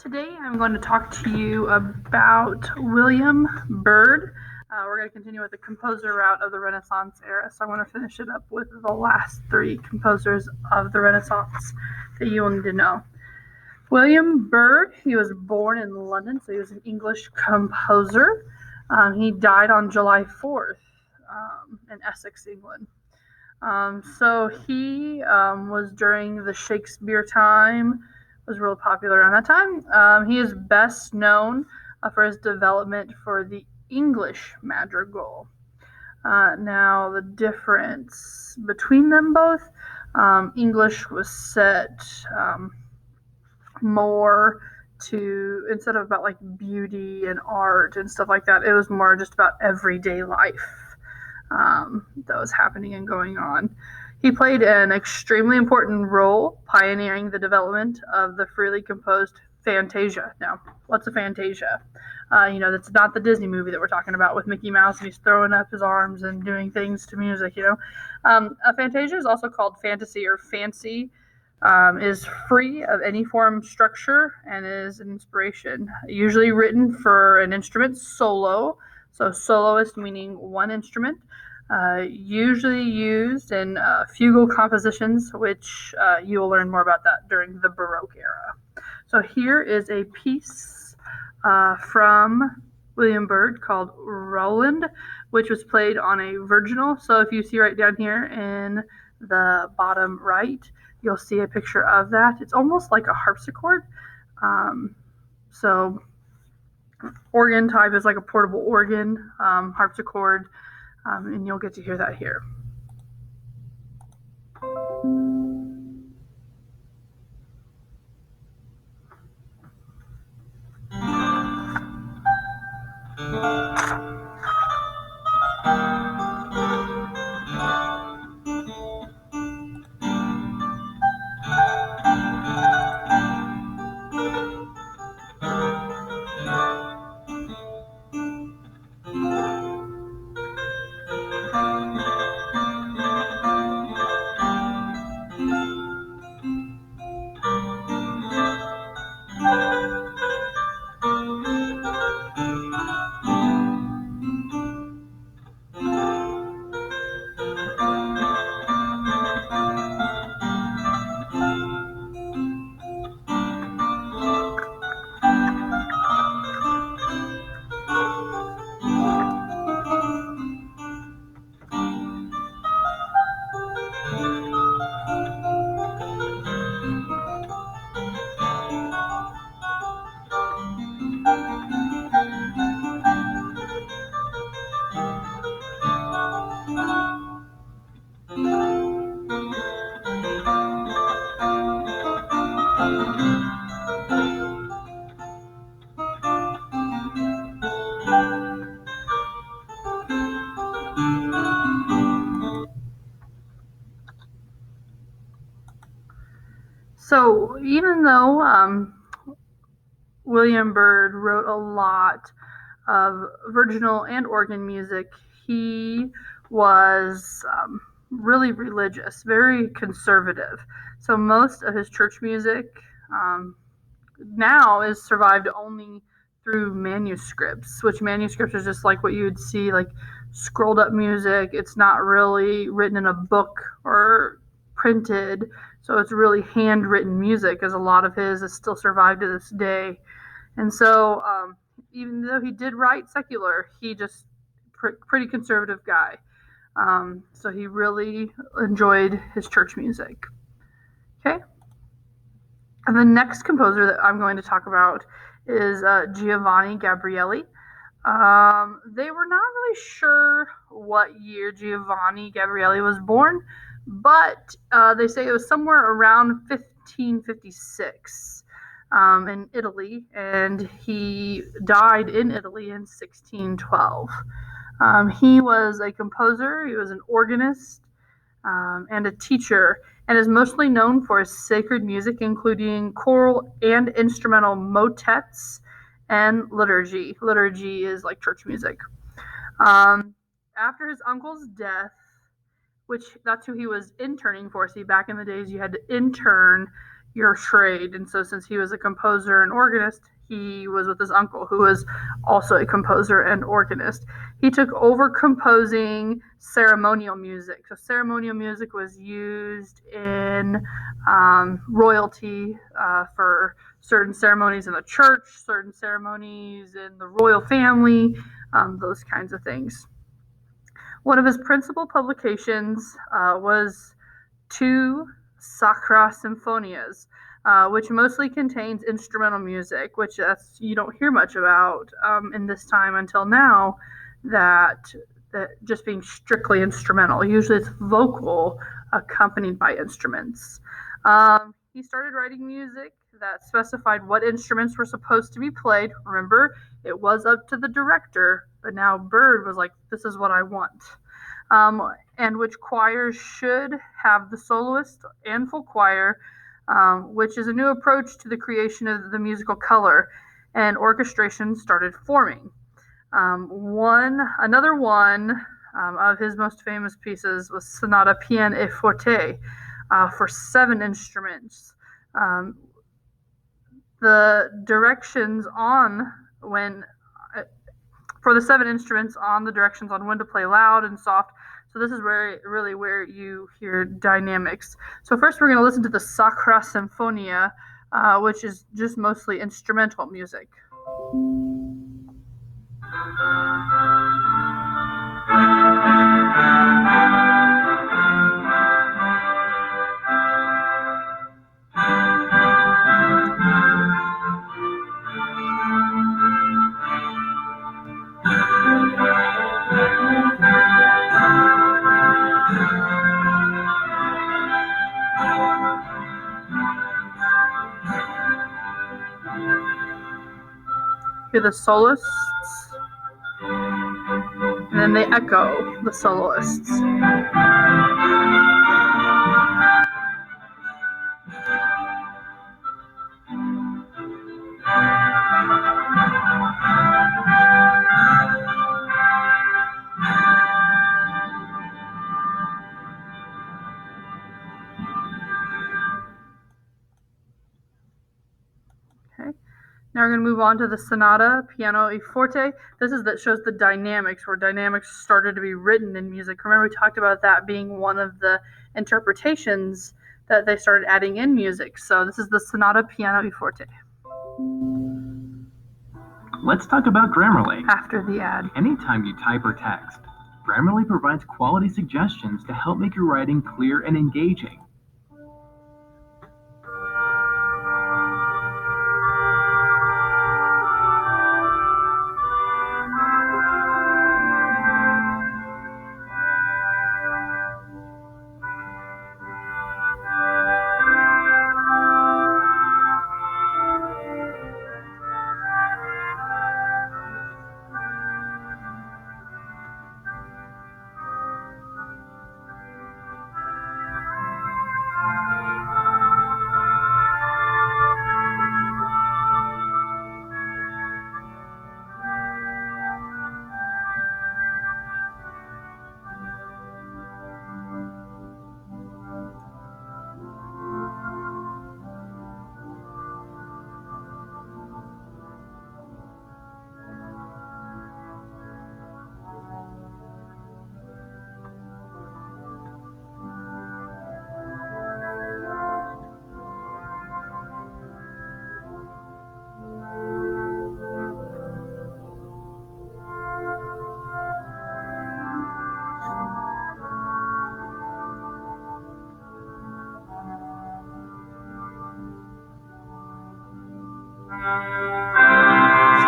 Today I'm going to talk to you about William Byrd. We're going to continue with the composer route of the Renaissance era, so I want to finish it up with the last three composers of the Renaissance that you will need to know. William Byrd, he was born in London, so he was an English composer. He died on July 4th in Essex, England. So he was during the Shakespeare time, was real popular around that time. He is best known for his development for the English madrigal. Now, the difference between them both, English was set more to, instead of about like beauty and art and stuff like that, it was more just about everyday life that was happening and going on. He played an extremely important role pioneering the development of the freely composed fantasia. Now, what's a fantasia? That's not the Disney movie that we're talking about with Mickey Mouse and he's throwing up his arms and doing things to music. A fantasia is also called fantasy or fancy. Is free of any form structure and is an inspiration, usually written for an instrument solo. So soloist meaning one instrument, usually used in fugal compositions, which you will learn more about that during the Baroque era. So here is a piece from William Byrd called Roland, which was played on a virginal. So if you see right down here in the bottom right, you'll see a picture of that. It's almost like a harpsichord. So organ type is like a portable organ, harpsichord, and you'll get to hear that here. So even though William Byrd wrote a lot of virginal and organ music, he was really religious, very conservative. So most of his church music now is survived only through manuscripts, which manuscripts are just like what you would see, like scrolled up music. It's not really written in a book or printed, so it's really handwritten music, as a lot of his is still survived to this day. And so, even though he did write secular, he just pretty conservative guy. So he really enjoyed his church music. Okay. And the next composer that I'm going to talk about is Giovanni Gabrieli. They were not really sure what year Giovanni Gabrieli was born, but they say it was somewhere around 1556 in Italy, and he died in Italy in 1612. He was a composer, he was an organist, and a teacher, and is mostly known for his sacred music, including choral and instrumental motets and liturgy. Liturgy is like church music. After his uncle's death, which that's who he was interning for. See, back in the days, you had to intern your trade. And so since he was a composer and organist, he was with his uncle, who was also a composer and organist. He took over composing ceremonial music. So ceremonial music was used in royalty for certain ceremonies in the church, certain ceremonies in the royal family, those kinds of things. One of his principal publications was two Sacra Symphonias, which mostly contains instrumental music, which you don't hear much about in this time until now, that just being strictly instrumental. Usually it's vocal accompanied by instruments. He started writing music that specified what instruments were supposed to be played. Remember, it was up to the director, but now Byrd was like, this is what I want. And which choirs should have the soloist and full choir, which is a new approach to the creation of the musical color, and orchestration started forming. Another one of his most famous pieces was Sonata Piano e Forte for 7 instruments. The directions on when for the 7 instruments on the directions on when to play loud and soft. So this is really where you hear dynamics. So first we're going to listen to the Sacra Sinfonia, which is just mostly instrumental music. Hear the soloists, and then they echo the soloists. Now we're going to move on to the Sonata Piano e Forte. This is that shows the dynamics, where dynamics started to be written in music. Remember, we talked about that being one of the interpretations that they started adding in music. So this is the Sonata Piano e Forte. Let's talk about Grammarly. After the ad. Anytime you type or text, Grammarly provides quality suggestions to help make your writing clear and engaging.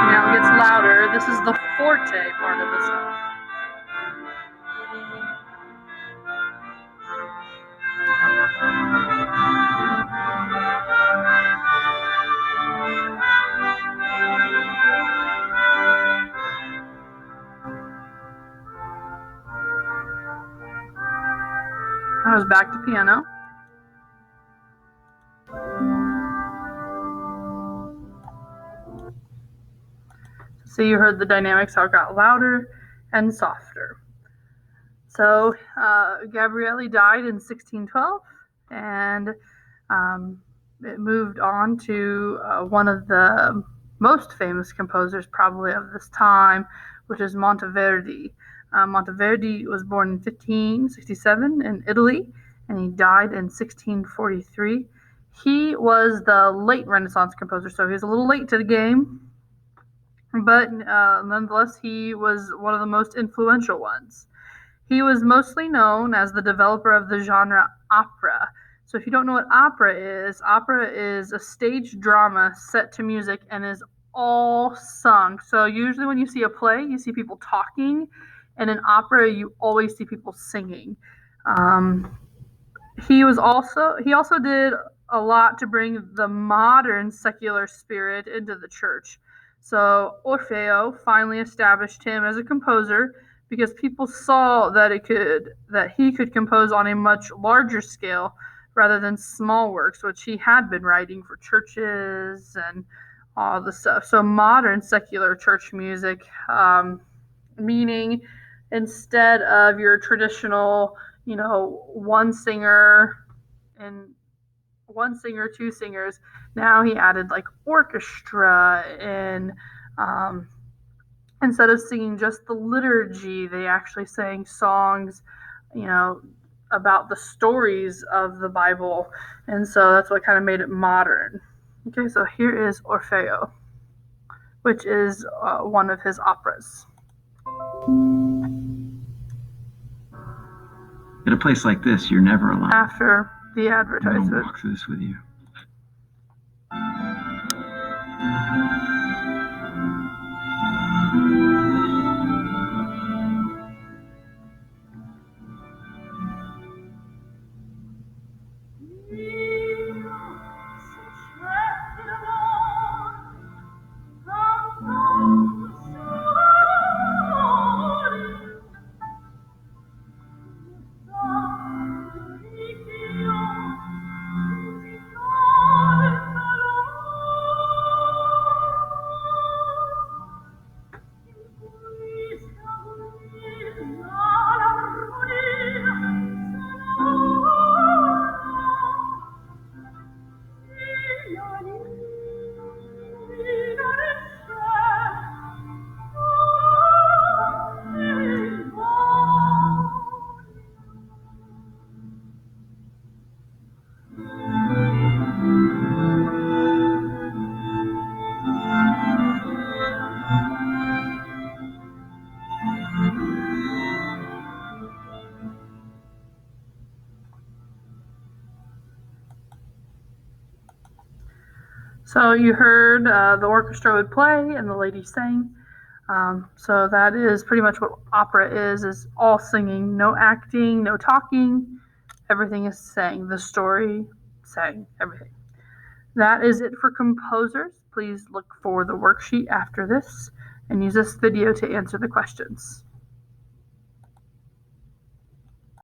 Now it gets louder. This is the forte part of the song. Now it's back to piano. So you heard the dynamics, how it got louder and softer. So Gabrieli died in 1612, and it moved on to one of the most famous composers probably of this time, which is Monteverdi. Monteverdi was born in 1567 in Italy, and he died in 1643. He was the late Renaissance composer, so he was a little late to the game, but nonetheless, he was one of the most influential ones. He was mostly known as the developer of the genre opera. So, if you don't know what opera is a stage drama set to music and is all sung. So, usually when you see a play, you see people talking, and in opera, you always see people singing. Um, he also did a lot to bring the modern secular spirit into the church. So Orfeo finally established him as a composer because people saw that he could compose on a much larger scale rather than small works, which he had been writing for churches and all the stuff. So modern secular church music, meaning instead of your traditional, one singer and one singer, two singers. Now he added like orchestra and instead of singing just the liturgy, they actually sang songs, you know, about the stories of the Bible. And so that's what kind of made it modern. Okay, so here is Orfeo, which is one of his operas. At a place like this, you're never alone. After the I'm advertisement. gonna walk through this with you. So you heard the orchestra would play and the lady sang. So that is pretty much what opera is all singing, no acting, no talking. Everything is sang. The story, sang, everything. That is it for composers. Please look for the worksheet after this and use this video to answer the questions.